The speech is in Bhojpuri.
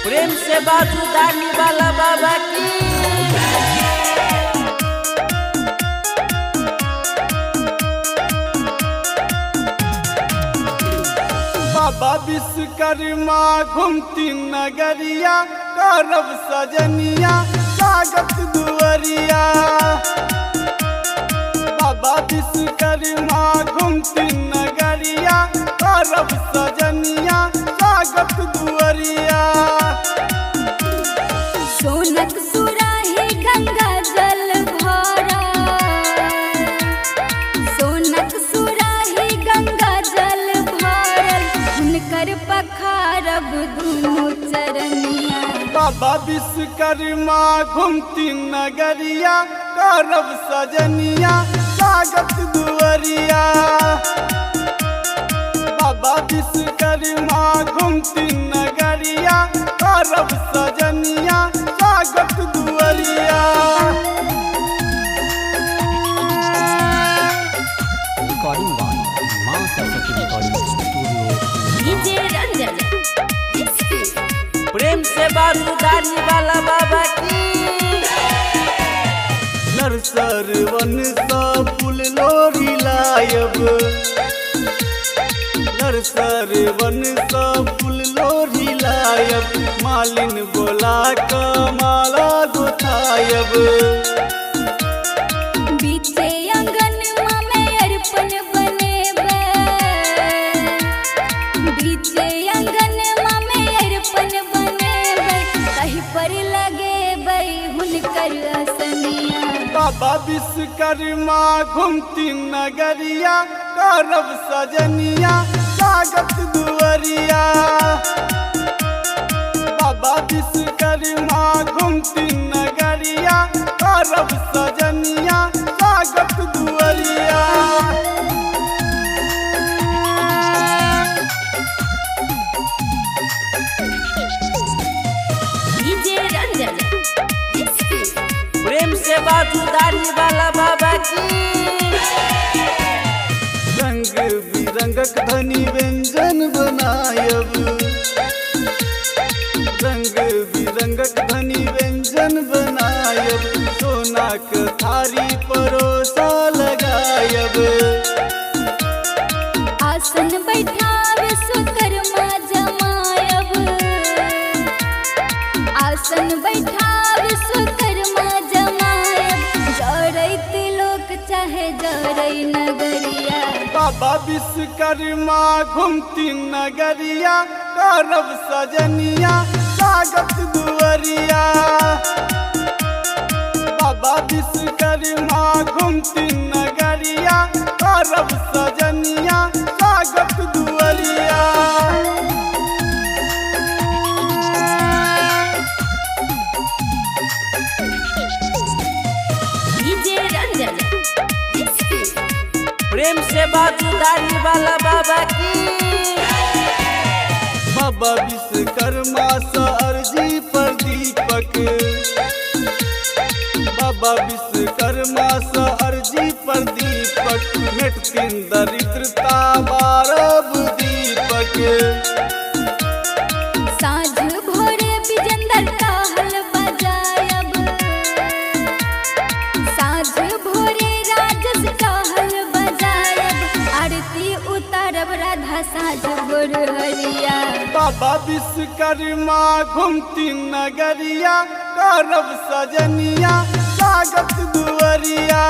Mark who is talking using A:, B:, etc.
A: प्रेम से बाजू दानी वाला बाबा की।
B: बाबा विश्वकर्मा घूमती नगरिया, करब सजनिया स्वागत दुआरिया। बाबा विश्वकर्मा घूमती नगरिया, करब सजनिया स्वागत दुआरिया।
C: सोनक सुराही गंगा जल भरा, सोनक सुराही गंगा जल भरल, हुनकर पखारब दुनू चरनिया।
B: बाबा विश्वकर्मा घूमती नगरिया, करब सजनिया स्वागत दुआरिया। बाबा विश्वकर्मा घूमती नगरिया, करब सजनिया स्वागत दुआरिया।
D: रिकॉर्डिंग बाय मां Saraswati recording studio.
C: DJ Ranjan
A: प्रेम से बाजू दानी वाला बाबा की।
B: नरसर वन सा फूल लोरी लायब, नरसर वन सा फूल लोरी लायब, मालिन बोला का माला गुथायब।
C: बीचे अंगन में अर्पण बनेबे, बीचे अंगन में अर्पण बनेबे, कहीं पर लगेबे हुनकर असनिया।
B: बाबा विश्वकर्मा घूमती नगरिया, करब सजनिया स्वागत दुआरिया। बाबा विश्वकर्मा घूमती नगरिया, करब सजनिया स्वागत दुआरिया।
C: डीजे रंजन
A: प्रेम से बाजू दानी वाला बाबा की।
B: रंग बिरंगक धनी व्यंजन बनायब, रंग बिरंगक धनी व्यंजन बनायब, सोना के थारी परोसा लगायब।
C: आसन बैठा विश्वकर्मा जमायब, आसन बैठा विश्वकर्मा जमायब, जरैत लोक चाहे जरै नगरिया।
B: बाबा विश्वकर्मा घूमती नगरिया, करब सजनिया स्वागत दुआरिया। बाबा विश्वकर्मा घूमती नगरिया, करब सजनिया स्वागत दुआरिया।
C: डीजे रंजन
A: प्रेम से बाजू दानी वाला बाबा की।
B: बाबा विश्वकर्मा सा अर्जी पर दीपक, बाबा विश्वकर्मा सा अर्जी पर दीपक, मिटतीन दरिद्रता बारब दीपक।
C: साँझ भोरे विजेंदर काहल बजायब, साँझ भोरे राजस काहल बजायब, आरती उतारब राधा साँझ भोर हरिया।
B: बाबा विश्वकर्मा घूमती नगरिया, करब सजनिया स्वागत दुआरिया।